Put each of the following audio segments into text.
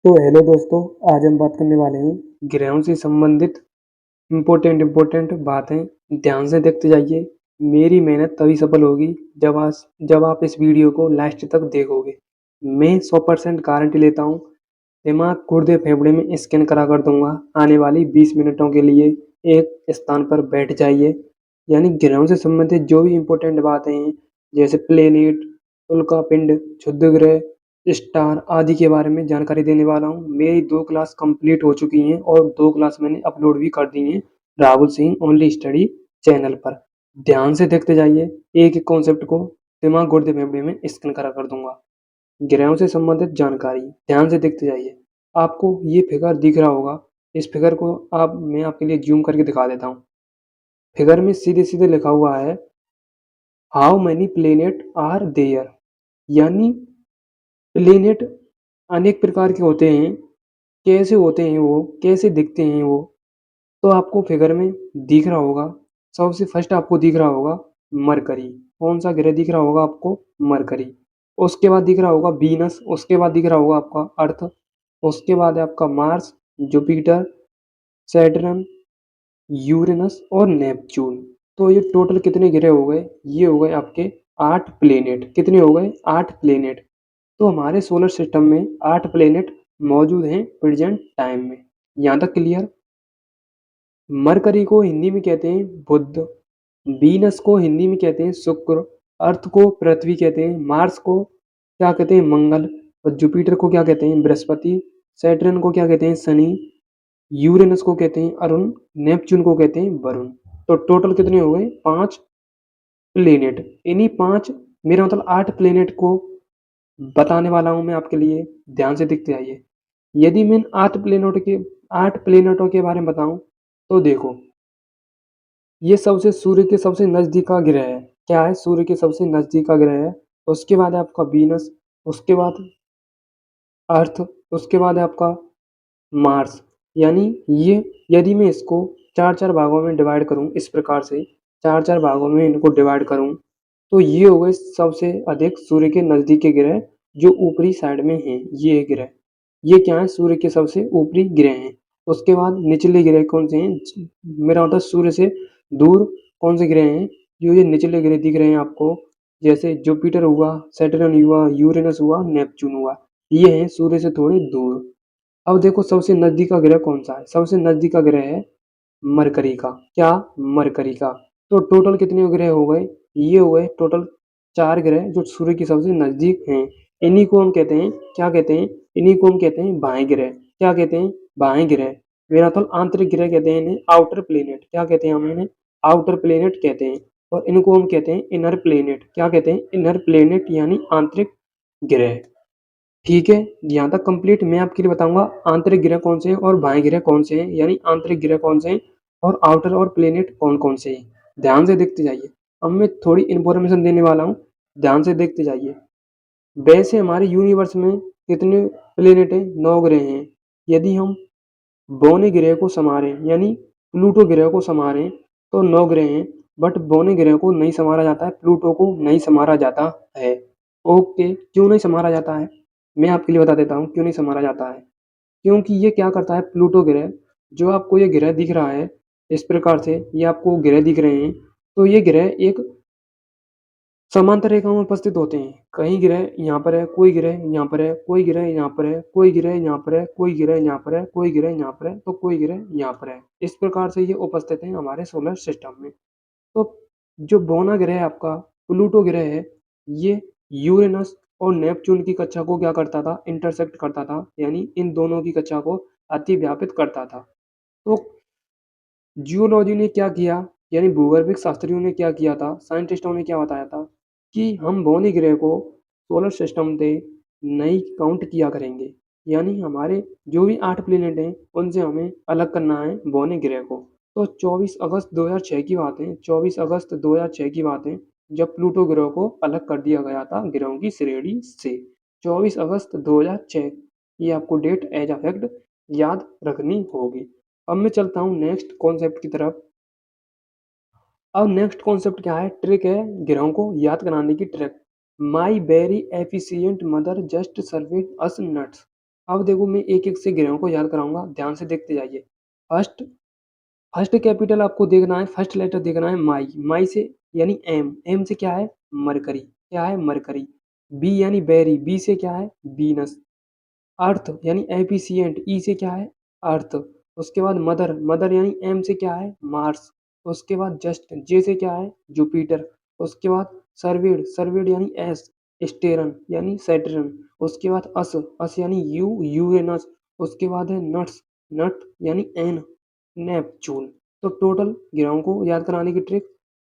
तो हेलो दोस्तों, आज हम बात करने वाले हैं ग्रहों से संबंधित इम्पोर्टेंट बातें। ध्यान से देखते जाइए। मेरी मेहनत तभी सफल होगी जब आप इस वीडियो को लास्ट तक देखोगे। मैं 100% गारंटी लेता हूँ। दिमाग गुर्दे फेफड़े में स्कैन करा कर दूंगा। आने वाली 20 मिनटों के लिए एक स्थान पर बैठ जाइए। यानी ग्रहों से संबंधित जो भी इम्पोर्टेंट बातें हैं, जैसे प्लेनेट, उल्का पिंड, क्षुद्र ग्रह, स्टार आदि के बारे में जानकारी देने वाला हूँ। मेरी 2 क्लास कंप्लीट हो चुकी हैं और 2 क्लास मैंने अपलोड भी कर दी हैं Rahul Singh only study channel पर। ध्यान से देखते जाइए। एक एक कॉन्सेप्ट को दिमाग गुर्दे फेफड़े में स्कैन करा कर दूंगा। ग्रहों से संबंधित जानकारी ध्यान से देखते जाइए। आपको ये फिगर दिख रहा होगा। इस फिगर को मैं आपके लिए जूम करके दिखा देता हूँ। फिगर में सीधे सीधे लिखा हुआ है how many planet are there. यानी प्लेनेट अनेक प्रकार के होते हैं। कैसे होते हैं वो, कैसे दिखते हैं वो, तो आपको फिगर में दिख रहा होगा। सबसे फर्स्ट आपको दिख रहा होगा मरकरी। कौन सा ग्रह दिख रहा होगा आपको? मरकरी। उसके बाद दिख रहा होगा वीनस। उसके बाद दिख रहा होगा आपका अर्थ। उसके बाद है आपका मार्स, जुपिटर, सैटर्न, यूरेनस और नेपच्यून। तो ये टोटल कितने ग्रह हो गए? ये हो गए आपके 8 प्लेनेट। कितने हो गए? 8 प्लेनेट। तो हमारे सोलर सिस्टम में 8 प्लेनेट मौजूद हैं प्रेजेंट टाइम में। यहाँ तक क्लियर? मरकरी को हिंदी में कहते हैं बुध, वीनस को हिंदी में कहते हैं शुक्र, अर्थ को पृथ्वी कहते हैं, मार्स को क्या कहते हैं? मंगल, और जुपिटर को क्या कहते हैं? बृहस्पति, सैटर्न को क्या कहते हैं? शनि, यूरेनस को कहते हैं अरुण, नेपच्यून को कहते हैं वरुण। तो टोटल कितने हो गए? 5 प्लेनेट। इन्हीं 5, मेरा मतलब 8 प्लेनेट को बताने वाला हूं मैं आपके लिए। ध्यान से देखते आइए। यदि मैं 8 प्लेनेटों के बारे में बताऊं तो देखो, ये सबसे सूर्य के सबसे नजदीक का ग्रह है। क्या है? सूर्य के सबसे नजदीक का ग्रह है। उसके बाद है आपका वीनस, उसके बाद अर्थ, उसके बाद है आपका मार्स। यानी ये, यदि मैं इसको चार चार भागों में डिवाइड करूं, इस प्रकार से चार चार भागों में इनको डिवाइड करूं, तो ये हो गए सबसे अधिक सूर्य के नजदीक के ग्रह जो ऊपरी साइड में हैं। ये ग्रह, ये क्या है? सूर्य के सबसे ऊपरी ग्रह हैं। उसके बाद निचले ग्रह कौन से हैं? मेरा मतलब सूर्य से दूर कौन से ग्रह हैं? जो ये निचले ग्रह दिख रहे हैं आपको, जैसे जुपिटर हुआ, सैटर्न हुआ, यूरेनस हुआ, नेपच्यून हुआ, ये हैं सूर्य से थोड़े दूर। अब देखो सबसे नजदीक का ग्रह कौन सा है? सबसे नजदीक का ग्रह है मरकरी का। क्या? मरकरी का। तो टोटल कितने ग्रह हो गए? ये हो गए टोटल 4 ग्रह जो सूर्य के सबसे नजदीक हैं। इन्हीं को हम कहते हैं, क्या कहते हैं? इन्हीं को हम कहते हैं बाएं ग्रह। क्या कहते हैं? बाएं ग्रह। मेरा तो आंतरिक ग्रह कहते हैं इन्हें, आउटर प्लेनेट। क्या कहते हैं हम इन्हें? आउटर प्लेनेट कहते हैं। और इनको हम कहते हैं इनर प्लेनेट। क्या कहते हैं? इनर प्लेनेट यानी आंतरिक ग्रह। ठीक है, यहाँ तक कंप्लीट। मैं आपके लिए बताऊंगा आंतरिक ग्रह कौन से हैं और बाह्य ग्रह कौन से हैं, यानी आंतरिक ग्रह कौन से हैं और आउटर और प्लेनेट कौन कौन से हैं। ध्यान से देखते जाइए। अब मैं थोड़ी इंफॉर्मेशन देने वाला हूँ, ध्यान से देखते जाइए। वैसे हमारे यूनिवर्स में कितने प्लेनेट हैं? 9 ग्रह हैं। यदि हम बौने ग्रह को समारें, यानी प्लूटो ग्रह को समारें, तो 9 ग्रह हैं। बट बौने ग्रह को नहीं समारा जाता है, प्लूटो को नहीं समारा जाता है। ओके, क्यों नहीं समारा जाता है? मैं आपके लिए बता देता हूँ क्यों नहीं समारा जाता है। क्योंकि ये क्या करता है, प्लूटो ग्रह, जो आपको ये ग्रह दिख रहा है इस प्रकार से, ये आपको ग्रह दिख रहे हैं, तो ये ग्रह एक समांतर रेखा में उपस्थित होते हैं। कहीं ग्रह यहाँ पर है, कोई ग्रह यहाँ पर है, कोई ग्रह यहाँ पर है, कोई ग्रह यहाँ पर है, कोई ग्रह यहाँ पर है, कोई ग्रह यहाँ पर है, तो कोई ग्रह यहाँ पर है। इस प्रकार से ये उपस्थित हैं हमारे सोलर सिस्टम में। तो जो बौना ग्रह आपका प्लूटो ग्रह है, ये यूरेनस और नेपच्यून की कक्षा को क्या करता था? इंटरसेक्ट करता था, यानी इन दोनों की कक्षा को अतिव्यापित करता था। तो जियोलॉजी ने क्या किया, यानी भूगर्भिक शास्त्रियों ने क्या किया था, साइंटिस्टों ने क्या बताया था कि हम बौने ग्रह को सोलर सिस्टम से नहीं काउंट किया करेंगे। यानी हमारे जो भी 8 प्लेनेट हैं उनसे हमें अलग करना है बौने ग्रह को। तो 24 अगस्त 2006 की बात है, 24 अगस्त 2006 की बात है, जब प्लूटो ग्रह को अलग कर दिया गया था ग्रहों की श्रेणी से। 24 अगस्त 2006, ये आपको डेट एज अ फैक्ट याद रखनी होगी। अब मैं चलता हूँ नेक्स्ट कॉन्सेप्ट की तरफ। अब नेक्स्ट कॉन्सेप्ट क्या है? ट्रिक है ग्रहों को याद कराने की ट्रिक। माई very efficient mother just serving us nuts. अब देखो मैं एक-एक से ग्रहों को याद कराऊँगा, ध्यान से देखते जाइए। फर्स्ट फर्स्ट कैपिटल आपको देखना है, फर्स्ट लेटर देखना है माई, माई से यानी एम, एम से क्या है? मरकरी, क्या है? मरकरी। बी यानी बेरी, बी से क्या है? वीनस। अर्थ यानी एफिशिएंट, ई से क्या है? अर्थ। उसके बाद मदर, मदर यानी एम से क्या है? मार्स। उसके बाद जस्ट, जे से क्या है? जुपिटर। उसके बाद सर्विड, सर्विड यानी एस, स्टेरन यानी सैटर्न। उसके बाद अस, अस यानी यू, यूरेनस। उसके बाद है नट्स, नट यानी एन, नेपच्यून। तो टोटल ग्रहों को याद कराने की ट्रिक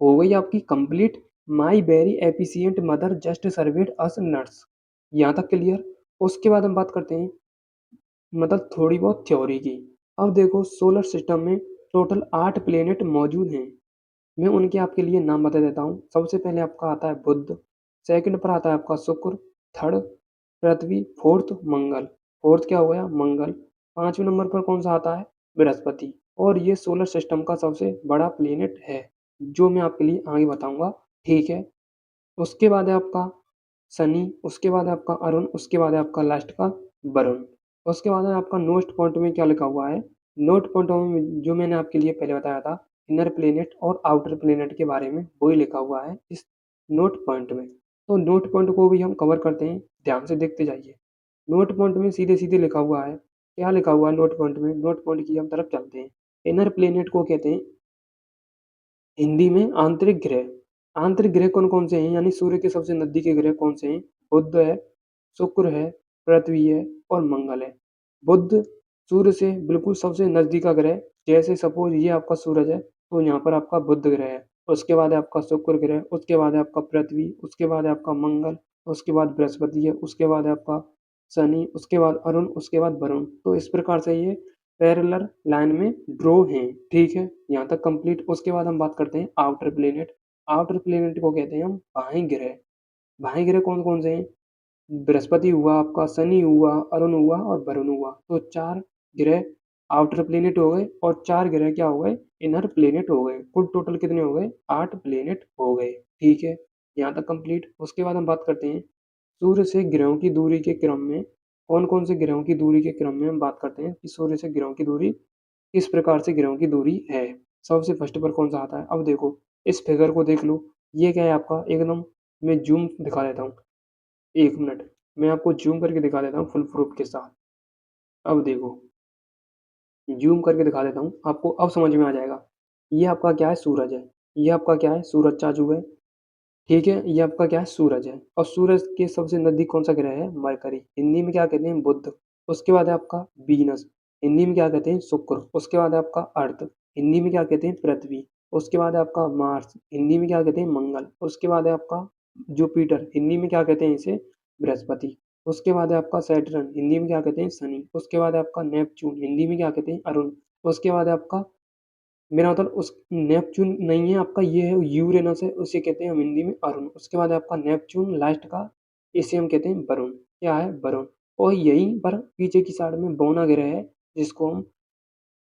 हो गई आपकी complete. My very efficient mother just served us nuts. यहाँ तक क्लियर। उसके बाद हम बात करते हैं मतलब थोड़ी बहुत थ्योरी की। अब देखो सोलर सिस्टम में टोटल 8 प्लेनेट मौजूद हैं। मैं उनके आपके लिए नाम बता देता हूँ। सबसे पहले आपका आता है बुध, सेकंड पर आता है आपका शुक्र, थर्ड पृथ्वी, फोर्थ मंगल। फोर्थ क्या हो गया? मंगल। पांचवें नंबर पर कौन सा आता है? बृहस्पति। और ये सोलर सिस्टम का सबसे बड़ा प्लेनेट है, जो मैं आपके लिए आगे बताऊंगा। ठीक है। उसके बाद है आपका शनि, उसके बाद है आपका अरुण, उसके बाद है आपका लास्ट का वरुण। उसके बाद है आपका नोट पॉइंट में क्या लिखा हुआ है? नोट पॉइंट में जो मैंने आपके लिए पहले बताया था इनर प्लेनेट और आउटर प्लेनेट के बारे में, वही लिखा हुआ है इस नोट पॉइंट में। तो नोट पॉइंट को भी हम कवर करते हैं, ध्यान से देखते जाइए। नोट पॉइंट में सीधे सीधे लिखा हुआ है। क्या लिखा हुआ है नोट पॉइंट में? नोट पॉइंट की हम तरफ चलते हैं। इनर प्लेनेट को कहते हैं हिंदी में आंतरिक ग्रह। आंतरिक ग्रह कौन कौन से हैं यानी सूर्य के सबसे नजदीक के ग्रह कौन से हैं? बुध है, शुक्र है, पृथ्वी है और मंगल है। बुध सूर्य से बिल्कुल सबसे नजदीक का ग्रह। जैसे सपोज ये आपका सूरज है तो यहाँ पर आपका बुध ग्रह है। उसके बाद है आपका शुक्र ग्रह, उसके बाद है आपका पृथ्वी, उसके बाद है आपका मंगल, उसके बाद बृहस्पति है, उसके बाद है आपका शनि, उसके बाद अरुण, उसके बाद वरुण। तो इस प्रकार से ये पैरेलल लाइन में ड्रॉ हैं। ठीक है, यहाँ तक कंप्लीट। उसके बाद हम बात करते हैं आउटर प्लेनेट। आउटर प्लेनेट को कहते हैं हम बाह्य ग्रह। बाह्य ग्रह कौन कौन से हैं? बृहस्पति हुआ, आपका शनि हुआ, अरुण हुआ और वरुण हुआ। तो 4 ग्रह आउटर प्लेनेट हो गए और 4 ग्रह क्या हो गए? इनर प्लेनेट हो गए। कुल टोटल कितने हो गए? 8 प्लेनेट हो गए। ठीक है, यहाँ तक कंप्लीट। उसके बाद हम बात करते हैं सूर्य से ग्रहों की दूरी के क्रम में। कौन कौन से ग्रहों की दूरी के क्रम में हम बात करते हैं कि सूर्य से ग्रहों की दूरी किस प्रकार से ग्रहों की दूरी है। सबसे फर्स्ट पर कौन सा आता है? अब देखो इस फिगर को देख लो। ये क्या है आपका? एकदम मैं जूम दिखा देता हूँ, 1 मिनट मैं आपको जूम करके दिखा देता हूँ फुल प्रूफ के साथ। अब देखो जूम करके दिखा देता हूँ, आपको अब समझ में आ जाएगा। ये आपका क्या है? सूरज है। ये आपका क्या है? सूरज चाचू है। ठीक है, ये आपका क्या है? सूरज है। और सूरज के सबसे नजदीक कौन सा ग्रह है? मरकरी, हिंदी में क्या कहते हैं? बुध। उसके बाद है आपका वीनस, हिंदी में क्या कहते हैं? शुक्र। उसके बाद है आपका अर्थ, हिंदी में क्या कहते हैं? पृथ्वी। उसके बाद है आपका मार्स, हिंदी में क्या कहते हैं? मंगल। उसके बाद है आपका जुपिटर, हिंदी में क्या कहते हैं इसे? बृहस्पति। उसके बाद है आपका सैटर्न, हिंदी में क्या कहते हैं? शनि। उसके बाद है आपका नेपच्यून, हिंदी में क्या कहते हैं? अरुण। उसके बाद है आपका, मेरा मतलब उस नेपच्यून नहीं है आपका, ये है यूरेनस है, उसे कहते हैं हम हिंदी में अरुण। उसके बाद है आपका नेपच्यून लास्ट का, इसे हम कहते हैं वरुण। क्या है? वरुण। और यहीं पर पीछे की साइड में बौना ग्रह है, जिसको हम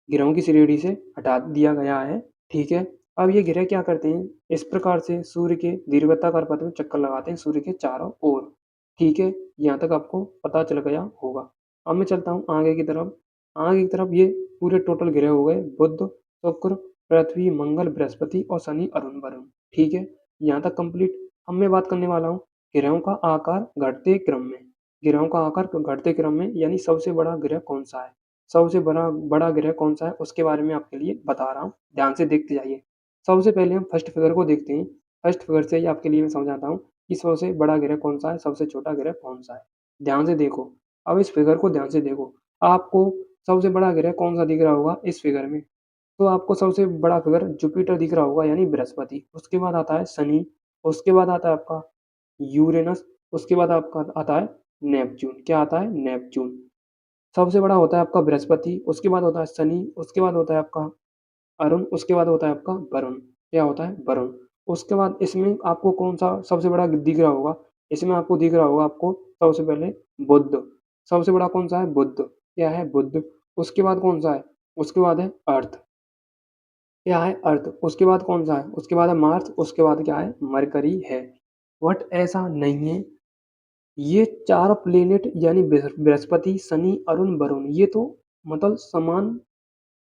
ग्रहों की श्रेणी से हटा दिया गया है। ठीक है। अब ये ग्रह क्या करते हैं? इस प्रकार से सूर्य के दीर्घवृत्ताकार पथ में चक्कर लगाते हैं सूर्य के चारों ओर। ठीक है, यहाँ तक आपको पता चल गया होगा। अब मैं चलता हूँ आगे की तरफ। आगे की तरफ ये पूरे टोटल ग्रह हो गए बुध, शुक्र, पृथ्वी, मंगल, बृहस्पति और शनि, अरुण, वरुण। ठीक है, यहाँ तक कंप्लीट। अब मैं बात करने वाला हूँ ग्रहों का आकार घटते क्रम में। ग्रहों का आकार घटते क्रम में यानी सबसे बड़ा ग्रह कौन सा है? सबसे बड़ा बड़ा ग्रह कौन सा है उसके बारे में आपके लिए बता रहा हूँ, ध्यान से देखते जाइए। सबसे पहले हम फर्स्ट फिगर को देखते हैं। फर्स्ट फिगर से ही आपके लिए मैं समझाता हूँ कि सबसे बड़ा ग्रह कौन सा है, सबसे छोटा ग्रह कौन सा है। ध्यान से देखो, अब इस फिगर को ध्यान से देखो। आपको सबसे बड़ा ग्रह कौन सा दिख रहा होगा इस फिगर में? तो आपको सबसे बड़ा फिगर जुपिटर दिख रहा होगा यानी बृहस्पति। उसके बाद आता है शनि। उसके बाद आता है आपका यूरेनस। उसके बाद आपका आता है नेपच्यून। क्या आता है? नेपच्यून। सबसे बड़ा होता है आपका बृहस्पति, उसके बाद होता है शनि, उसके बाद होता है आपका अरुण, उसके बाद होता है आपका वरुण। क्या होता है? वरुण। उसके बाद इसमें आपको कौन सा सबसे बड़ा दिख रहा होगा? इसमें आपको दिख रहा होगा आपको सबसे पहले बुध। सबसे बड़ा कौन सा है? बुध। क्या है? बुध। उसके बाद कौन सा है? उसके बाद है अर्थ। क्या है? अर्थ। उसके बाद कौन सा है? उसके बाद है मार्स। उसके बाद क्या है? मरकरी है। बट ऐसा नहीं है ये 4 प्लेनेट यानी बृहस्पति, शनि, अरुण, वरुण ये तो मतलब समान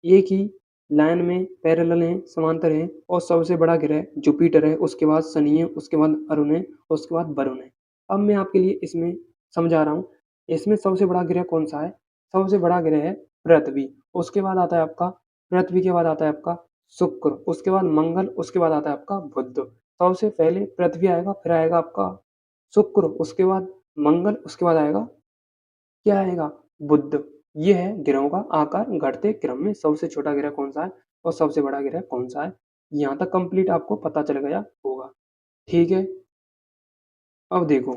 एक ही लाइन में पैरेलल हैं, समांतर हैं और सबसे बड़ा ग्रह जुपिटर है, उसके बाद शनि है, उसके बाद अरुण है, उसके बाद वरुण है। अब मैं आपके लिए इसमें समझा रहा हूँ, इसमें सबसे बड़ा ग्रह कौन सा है? सबसे बड़ा ग्रह है पृथ्वी, उसके बाद आता है आपका पृथ्वी के बाद आता है आपका शुक्र, उसके बाद मंगल, उसके बाद आता है आपका बुध। सबसे पहले पृथ्वी आएगा, फिर आएगा आपका शुक्र, उसके बाद मंगल, उसके बाद आएगा क्या आएगा? बुध। ये है ग्रहों का आकार घटते क्रम में सबसे छोटा ग्रह कौन सा है और सबसे बड़ा ग्रह कौन सा है। यहाँ तक कंप्लीट आपको पता चल गया होगा। ठीक है, अब देखो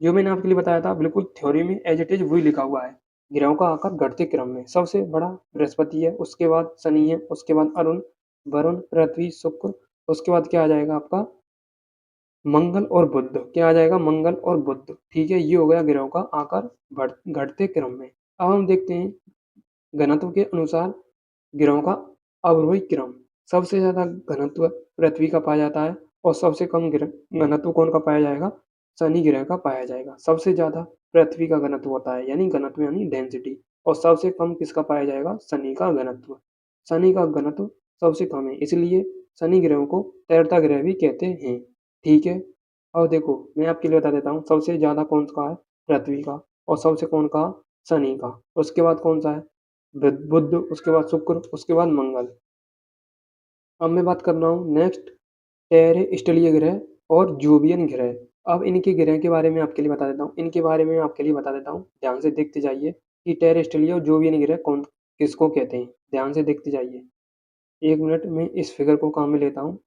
जो मैंने आपके लिए बताया था बिल्कुल थ्योरी में एज इट इज वही लिखा हुआ है। ग्रहों का आकार घटते क्रम में सबसे बड़ा बृहस्पति है, उसके बाद शनि है, उसके बाद अरुण, वरुण, पृथ्वी, शुक्र, उसके बाद क्या आ जाएगा आपका मंगल और बुध। क्या आ जाएगा? मंगल और बुध। ठीक है, ये हो गया ग्रहों का आकार घटते क्रम में। अब हम देखते हैं घनत्व के अनुसार ग्रहों का अवरोही क्रम। सबसे ज्यादा घनत्व पृथ्वी का पाया जाता है और सबसे कम घनत्व कौन का पाया जाएगा? शनि ग्रह का पाया जाएगा। सबसे ज्यादा पृथ्वी का घनत्व होता है यानी घनत्व यानी डेंसिटी, और सबसे कम किसका पाया जाएगा? शनि का घनत्व। शनि का घनत्व सबसे कम है, इसलिए शनि ग्रह को तैरता ग्रह भी कहते हैं। ठीक है, और देखो मैं आपके लिए बता देता हूँ सबसे ज्यादा कौन सा है? पृथ्वी का, और सबसे कौन का? शनि का। उसके बाद कौन सा है? बुध, उसके बाद शुक्र, उसके बाद मंगल। अब मैं बात कर रहा हूँ नेक्स्ट टेरेस्टेलियर ग्रह और जोवियन ग्रह। अब इनके ग्रह के बारे में आपके लिए बता देता हूँ, इनके बारे में आपके लिए बता देता हूँ, ध्यान से देखते जाइए कि टेरेस्टेलियर और जोवियन ग्रह कौन किसको कहते हैं। ध्यान से देखते जाइए। एक मिनट में इस फिगर को काम में लेता हूँ,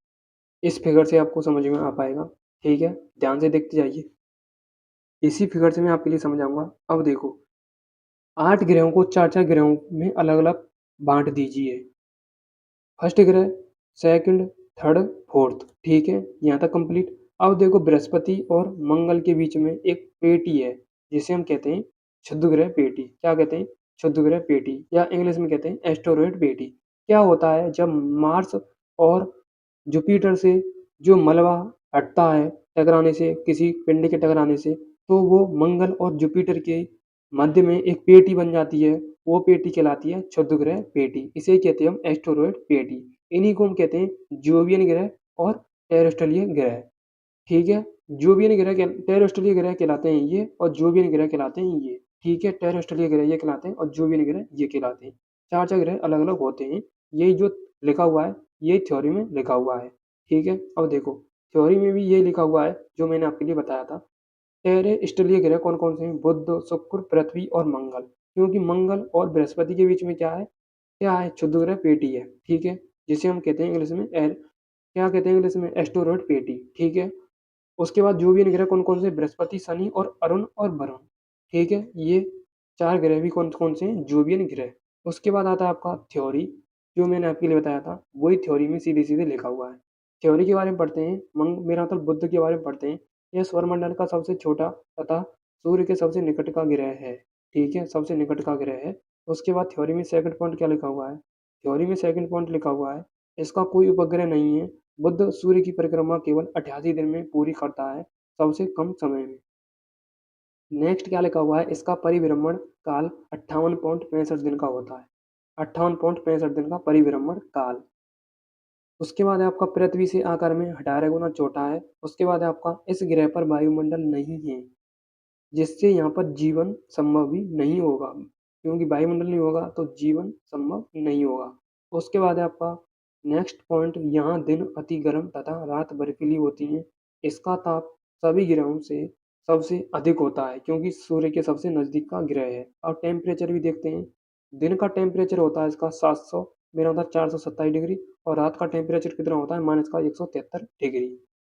इस फिगर से आपको समझ में आ पाएगा। ठीक है, ध्यान से देखते जाइए, इसी फिगर से मैं आपके लिए समझाऊंगा। अब देखो 8 ग्रहों को 4-4 ग्रहों में अलग-अलग बाँट दीजिए। फर्स्ट ग्रह, सेकंड, थर्ड, फोर्थ। ठीक है, यहाँ तक कंप्लीट। अब देखो बृहस्पति और मंगल के बीच में एक पेटी है जिसे हम कहते हैं क्षुद्र ग्रह पेटी। क्या कहते हैं? क्षुद्र ग्रह पेटी, या इंग्लिश में कहते हैं एस्टेरॉयड पेटी। क्या होता है जब मार्स और जुपिटर से जो मलबा हटता है टकराने से, किसी पिंड के टकराने से, तो वो मंगल और जुपिटर के मध्य में एक पेटी बन जाती है। वो पेटी कहलाती है क्षुद्र ग्रह पेटी, इसे कहते हैं हम एस्टेरॉयड पेटी। इन्हीं को हम कहते हैं जोवियन ग्रह और टेरेस्ट्रियल ग्रह। ठीक है, जोवियन ग्रह टेरेस्ट्रियल ग्रह कहलाते हैं ये, और जोवियन ग्रह कहलाते हैं ये। ठीक है, टेरेस्ट्रियल ग्रह ये कहलाते हैं और जोवियन ग्रह ये कहलाते हैं। 4-4 ग्रह अलग अलग होते हैं, यही जो लिखा हुआ है ये थ्योरी में लिखा हुआ है। ठीक है, अब देखो थ्योरी में भी ये लिखा हुआ है जो मैंने आपके लिए बताया था। टेरेस्ट्रियल ग्रह कौन कौन से हैं? बुध, शुक्र, पृथ्वी और मंगल। क्योंकि मंगल और बृहस्पति के बीच में क्या है? क्या है? क्षुद्र ग्रह पेटी है। ठीक है, जिसे हम कहते हैं इंग्लिश में क्या कहते हैं इंग्लिश में? एस्टेरॉयड पेटी। ठीक है, उसके बाद जो भी ग्रह कौन कौन से? बृहस्पति, शनि और अरुण और वरुण। ठीक है, ये 4 ग्रह भी कौन कौन से हैं? जोवियन ग्रह। उसके बाद आता है आपका थ्योरी, जो मैंने आपके लिए बताया था वही थ्योरी में सीधे सीधे लिखा हुआ है। थ्योरी के बारे में पढ़ते हैं, मेरा मतलब बुध के बारे में पढ़ते हैं। यह सौरमंडल का सबसे छोटा तथा सूर्य के सबसे निकट का ग्रह है। ठीक है, सबसे निकट का ग्रह है। उसके बाद थ्योरी में सेकंड पॉइंट क्या लिखा हुआ है? थ्योरी में सेकंड पॉइंट लिखा हुआ है, इसका कोई उपग्रह नहीं है। बुध सूर्य की परिक्रमा केवल 88 दिन में पूरी करता है, सबसे कम समय में। नेक्स्ट क्या लिखा हुआ है? इसका परिभ्रमण काल 58.65 दिन का होता है। 58.65 दिन का परिभ्रमण काल। उसके बाद है आपका पृथ्वी से आकार में 18 गुना छोटा है। उसके बाद है आपका इस ग्रह पर वायुमंडल नहीं है, जिससे यहाँ पर जीवन संभव भी नहीं होगा, क्योंकि वायुमंडल नहीं होगा तो जीवन संभव नहीं होगा। उसके बाद है आपका नेक्स्ट पॉइंट, यहाँ दिन अति गर्म तथा रात बर्फीली होती है। इसका ताप सभी ग्रहों से सबसे अधिक होता है क्योंकि सूर्य के सबसे नज़दीक का ग्रह है। और टेम्परेचर भी देखते हैं, दिन का टेम्परेचर होता है इसका 700, मेरा होता है 427 डिग्री, और रात का टेम्परेचर कितना होता है? माइनस का 173 डिग्री।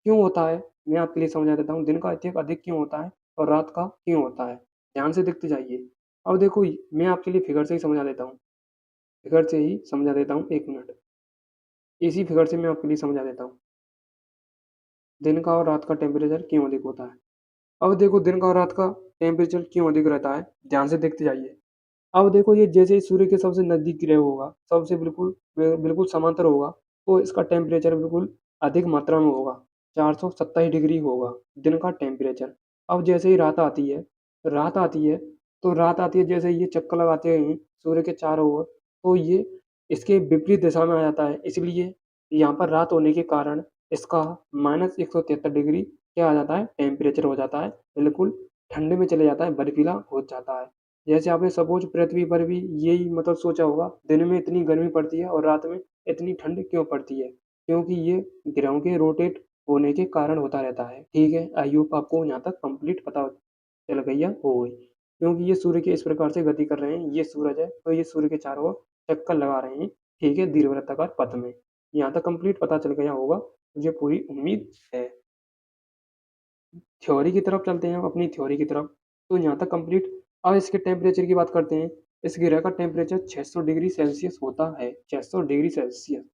क्यों होता है मैं आपके लिए समझा देता हूँ, दिन का अत्यधिक अधिक क्यों होता है और रात का क्यों होता है। ध्यान से देखते जाइए। अब देखो मैं आपके लिए फिगर से ही समझा देता हूँ, फिगर से ही समझा देता हूँ, एक मिनट, इसी फिगर से मैं आपके लिए समझा देता हूँ दिन का और रात का टेम्परेचर क्यों अधिक होता है। अब देखो दिन का और रात का टेम्परेचर क्यों अधिक रहता है, ध्यान से देखते जाइए। अब देखो ये जैसे ही सूर्य के सबसे नज़दीक ग्रह होगा, सबसे बिल्कुल बिल्कुल समांतर होगा, तो इसका टेम्परेचर बिल्कुल अधिक मात्रा में होगा। 427 डिग्री होगा दिन का टेम्परेचर। अब जैसे ही रात आती है तो रात आती है जैसे ही ये चक्कर लगाते हैं सूर्य के चारों ओर, तो ये इसके विपरीत दिशा में आ जाता है। इसलिए यहाँ पर रात होने के कारण इसका -173 डिग्री क्या आ जाता है, टेम्परेचर हो जाता है, बिल्कुल ठंडे में चले जाता है, बर्फीला हो जाता है। जैसे आपने सपोज़ पृथ्वी पर भी यही मतलब सोचा होगा, दिन में इतनी गर्मी पड़ती है और रात में इतनी ठंड क्यों पड़ती है? क्योंकि ये ग्रहों के रोटेट होने के कारण होता रहता है। ठीक है, आई होप आपको यहाँ तक कंप्लीट पता चल गई या हो गई। क्योंकि ये सूर्य के इस प्रकार से गति कर रहे हैं, ये सूरज है तो ये सूर्य के चारों ओर चक्कर लगा रहे हैं, ठीक है, दीर्घवृत्ताकार पथ में। यहाँ तक कंप्लीट पता चल गया होगा, मुझे पूरी उम्मीद है। थ्योरी की तरफ चलते हैं हम, अपनी थ्योरी की तरफ। तो यहाँ तक कंप्लीट। अब इसके टेम्परेचर की बात करते हैं। इस ग्रह का टेम्परेचर 600 डिग्री सेल्सियस होता है, 600 डिग्री सेल्सियस।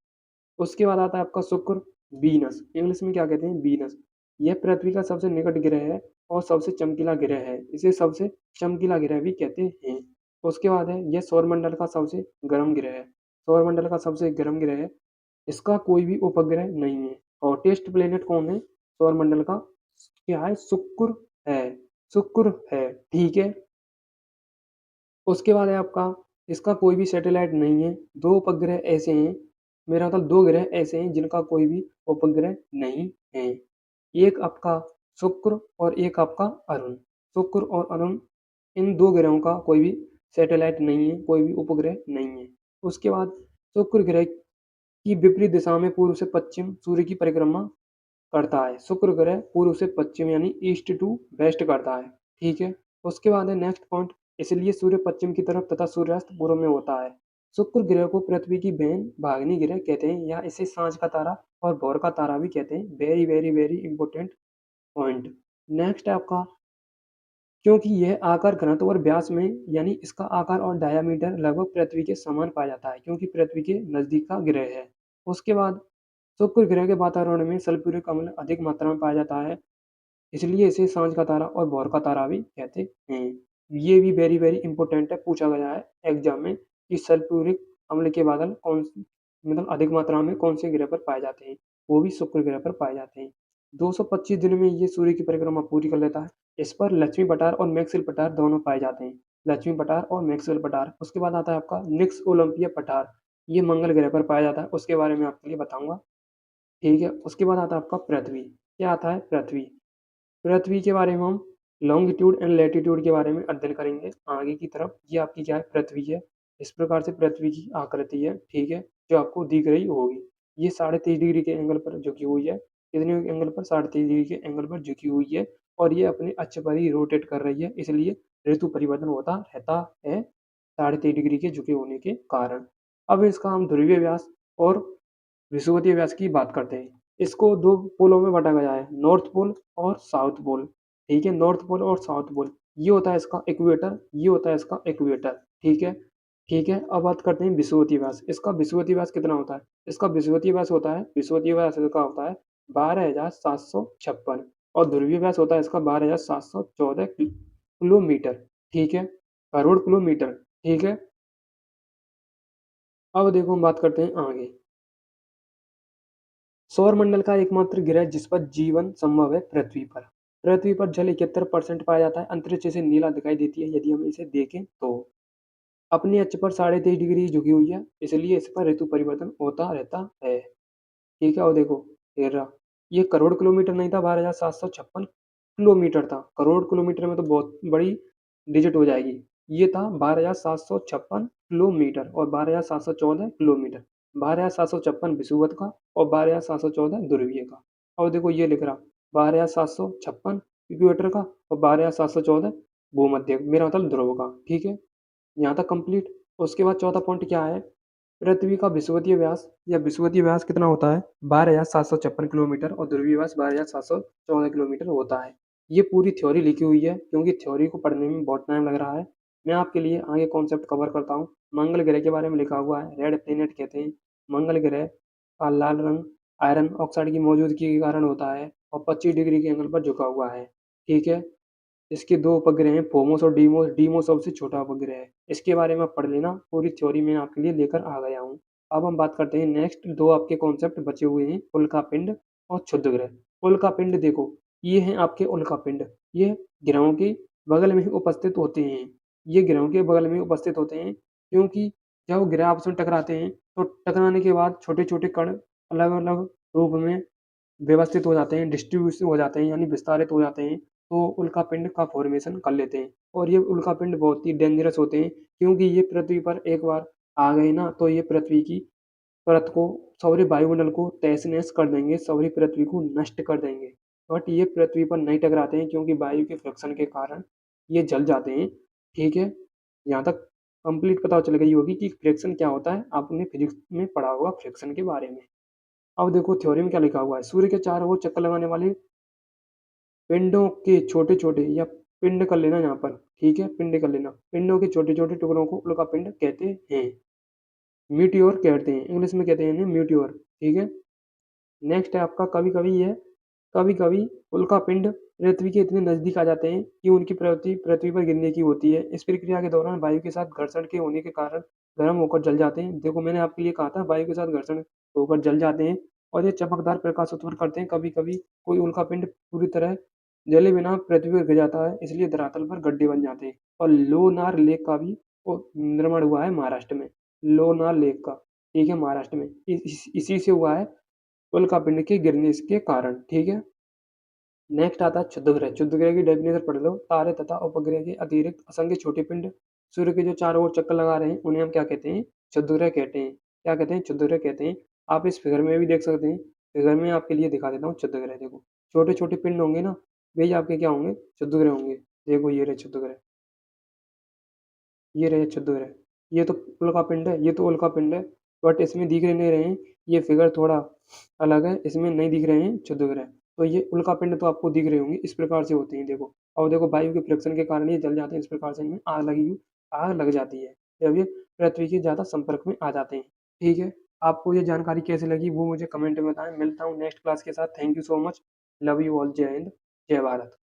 उसके बाद आता है आपका शुक्र, वीनस, इंग्लिश में क्या कहते हैं, वीनस। यह पृथ्वी का सबसे निकट ग्रह है और सबसे चमकीला ग्रह है, इसे सबसे चमकीला ग्रह भी कहते हैं। उसके बाद है यह सौरमंडल का सबसे गर्म ग्रह है, सौरमंडल का सबसे गर्म ग्रह है। इसका कोई भी उपग्रह नहीं है। और टेस्ट प्लेनेट कौन है सौरमंडल का, क्या है, शुक्र है, शुक्र है, ठीक है। उसके बाद है आपका, इसका कोई भी सैटेलाइट नहीं है। दो उपग्रह ऐसे हैं, मेरा मतलब दो ग्रह ऐसे हैं जिनका कोई भी उपग्रह नहीं है। एक आपका शुक्र और एक आपका अरुण। शुक्र और अरुण, इन दो ग्रहों का कोई भी सैटेलाइट नहीं है, कोई भी उपग्रह नहीं है। उसके बाद शुक्र ग्रह की विपरीत दिशा में पूर्व से पश्चिम सूर्य की परिक्रमा करता है। शुक्र ग्रह पूर्व से पश्चिम यानी ईस्ट टू वेस्ट करता है, ठीक है। उसके बाद है नेक्स्ट पॉइंट, इसलिए सूर्य पश्चिम की तरफ तथा सूर्यास्त पूर्व में होता है। शुक्र ग्रह को पृथ्वी की बहन भागनी ग्रह कहते हैं, या इसे सांझ का तारा और भोर का तारा भी कहते हैं। Very very very important point. Next है आपका, क्योंकि यह आकार, घनत्व और व्यास में, यानी इसका आकार और डायामीटर लगभग पृथ्वी के समान पाया जाता है, क्योंकि पृथ्वी के नजदीक का ग्रह है। उसके बाद शुक्र ग्रह के वातावरण में सल्फ्यूरिक अम्ल अधिक मात्रा में पाया जाता है, इसलिए इसे सांझ का तारा और भौर का तारा भी कहते हैं। ये भी वेरी वेरी इंपॉर्टेंट है, पूछा गया है एग्जाम में कि सल्फ्यूरिक अम्ल के बादल कौन, मतलब अधिक मात्रा में कौन से ग्रह पर पाए जाते हैं, वो भी शुक्र ग्रह पर पाए जाते हैं। 225 दिन में ये सूर्य की परिक्रमा पूरी कर लेता है। इस पर लक्ष्मी पटार और मैक्सवेल पटार दोनों पाए जाते हैं, लक्ष्मी पटार और मैक्सवेल पटार। उसके बाद आता है आपका निक्स ओलंपिया पटार, ये मंगल ग्रह पर पाया जाता है, उसके बारे में आपके लिए बताऊंगा, ठीक है। उसके बाद आता है आपका पृथ्वी। क्या आता है, पृथ्वी। पृथ्वी के बारे में हम लॉन्गिट्यूड एंड लैटिट्यूड के बारे में अध्ययन करेंगे आगे की तरफ। ये आपकी क्या है, पृथ्वी है। इस प्रकार से पृथ्वी की आकृति है, ठीक है, जो आपको दिख रही होगी। ये 30.5 डिग्री के एंगल पर झुकी हुई है, कितने एंगल पर, 30.5 डिग्री के एंगल पर झुकी हुई है। और ये अपने अक्ष पर ही रोटेट कर रही है, इसलिए ऋतु परिवर्तन होता रहता है 30.5 डिग्री के झुके होने के कारण। अब इसका हम ध्रुवीय व्यास और विषुवतीय व्यास की बात करते हैं। इसको दो पोलों में बांटा गया है, नॉर्थ पोल और साउथ पोल, ठीक है, नॉर्थ पोल और साउथ पोल। ये होता है इसका इक्वेटर, ये होता है इसका इक्वेटर, ठीक है, ठीक है। अब बात करते हैं विषुवतीय व्यास। इसका विषुवतीय व्यास कितना होता है, इसका विषुवतीय व्यास होता है, विषुवतीय व्यास इसका होता है 12,756, और ध्रुवीय व्यास होता है इसका 12,714 किलोमीटर, ठीक है, करोड़ किलोमीटर, ठीक है। अब देखो हम बात करते हैं आगे। सौरमंडल का एकमात्र ग्रह जिस पर जीवन संभव है पृथ्वी पर। पृथ्वी पर जल 71% पाया जाता है, अंतरिक्ष से नीला दिखाई देती है यदि हम इसे देखें तो। अपने अक्ष पर 23.5 डिग्री झुकी हुई है, इसलिए इस पर ऋतु परिवर्तन होता रहता है, ठीक है। और देखो ये रहा, ये करोड़ किलोमीटर नहीं था, 12,756 किलोमीटर था। करोड़ किलोमीटर में तो बहुत बड़ी डिजिट हो जाएगी। ये था 12,756 किलोमीटर और 12,714 किलोमीटर। 12,756 विषुवत का और 12,714 ध्रुवीय का। और देखो ये लिख रहा 12,756 इक्वेटर का और 12,714 भूमध्य, मेरा मतलब ध्रुव का, ठीक है। यहाँ तक कंप्लीट। उसके बाद चौथा पॉइंट क्या है, पृथ्वी का विषुवतीय व्यास या विषुवतीय व्यास कितना होता है, 12,756 किलोमीटर, और ध्रुवीय व्यास 12,714 किलोमीटर होता है। ये पूरी थ्योरी लिखी हुई है, क्योंकि थ्योरी को पढ़ने में बहुत टाइम लग रहा है। मैं आपके लिए आगे कॉन्सेप्ट कवर करता हूँ। मंगल ग्रह के बारे में लिखा हुआ है, रेड प्लेनेट कहते हैं। मंगल ग्रह का लाल रंग आयरन ऑक्साइड की मौजूदगी के कारण होता है और 25 डिग्री के एंगल पर झुका हुआ है, ठीक है। इसके दो उपग्रह हैं, फोमोस और डीमोस। डीमोस सबसे छोटा उपग्रह है। इसके बारे में आप पढ़ लेना, पूरी थ्योरी मैं आपके लिए लेकर आ गया हूँ। अब हम बात करते हैं नेक्स्ट, दो आपके कॉन्सेप्ट बचे हुए हैं, उल्का पिंड और क्षुद्र ग्रह। उल्का पिंड देखो, ये हैं आपके उल्का पिंड, ये ग्रहों के बगल में ही उपस्थित होते हैं। ये ग्रहों के बगल में उपस्थित होते हैं क्योंकि जब ग्रह आपस में टकराते हैं तो टकराने के बाद छोटे छोटे कण अलग अलग रूप में व्यवस्थित हो जाते हैं, डिस्ट्रीब्यूशन हो जाते हैं, यानी विस्तारित हो जाते हैं, तो उल्कापिंड का फॉर्मेशन कर लेते हैं। और ये उल्कापिंड बहुत ही डेंजरस होते हैं क्योंकि ये पृथ्वी पर एक बार आ गए ना तो ये पृथ्वी की परत को, सौर वायुमंडल को तहस-नहस कर देंगे, सौर पृथ्वी को नष्ट कर देंगे। बट ये पृथ्वी पर नहीं टकराते हैं क्योंकि वायु के फ्रिक्शन के कारण ये जल जाते हैं। ठीक है? यहाँ तक कंप्लीट पता चल गई होगी कि फ्रिक्शन क्या होता है, आपने फिजिक्स में पढ़ा होगा फ्रिक्शन के बारे में। अब देखो थ्योरी में क्या लिखा हुआ है, सूर्य के चारों ओर चक्कर लगाने वाले पिंडों के छोटे-छोटे या पिंड कर लेना यहाँ पर, ठीक है? पिंड कर लेना। पिंडों के छोटे-छोटे टुकड़ों को उल्कापिंड कहते हैं। मीटियोर कहते हैं, इंग्लिश में कहते हैं इन्हें मीटियोर, ठीक है? नेक्स्ट है आपका कभी-कभी उल्कापिंड पृथ्वी के इतने नज़दीक आ जाते हैं कि उनकी प्रवृत्ति पृथ्वी पर गिरने की होती है। इस प्रक्रिया के दौरान वायु के साथ घर्षण के होने के कारण गर्म होकर जल जाते हैं। देखो मैंने आपके लिए कहा था वायु के साथ घर्षण होकर जल जाते हैं और ये चमकदार प्रकाश उत्पन्न करते हैं। कभी-कभी कोई उल्कापिंड पूरी तरह जले बिना पृथ्वी पर गिर जाता है, इसलिए धरातल पर गड्ढे बन जाते हैं। और लोनार लेक का भी निर्माण हुआ है महाराष्ट्र में। लोनार लेक का, ठीक है, महाराष्ट्र में। इसी से हुआ है उल्कापिंड के गिरने के कारण, ठीक है। नेक्स्ट आता है क्षुद्रग्रह। क्षुद्रग्रह की डेफिनेशन पढ़ लो। तारे तथा उपग्रह के अतिरिक्त असंख्य छोटे पिंड सूर्य के जो चारों ओर चक्कर लगा रहे हैं उन्हें हम क्या कहते हैं, क्षुद्रग्रह कहते हैं। क्या कहते हैं, क्षुद्रग्रह कहते हैं। आप इस फिगर में भी देख सकते हैं। फिगर में आपके लिए दिखा देता हूँ क्षुद्रग्रह। देखो छोटे छोटे पिंड होंगे ना, वही आपके क्या होंगे, क्षुद्रग्रह होंगे। देखो ये रहे क्षुद्रग्रह, ये रहे क्षुद्रग्रह। ये तो उल्का पिंड है, ये तो उल्का पिंड है, बट इसमें दिख नहीं रहे हैं। ये फिगर थोड़ा अलग है, इसमें नहीं दिख रहे हैं क्षुद्रग्रह। तो ये उल्का पिंड तो आपको दिख रहे होंगे, इस प्रकार से होते हैं देखो। और देखो वायु के फ्रिक्शन के कारण ये जल जाते हैं, इस प्रकार से इनमें आग लग जाती है जब ये पृथ्वी के ज़्यादा संपर्क में आ जाते हैं। ठीक है, आपको ये जानकारी कैसे लगी वो मुझे कमेंट में बताएं। मिलता हूँ नेक्स्ट क्लास के साथ। Thank you so much. Love you all. जय हिंद, जय भारत।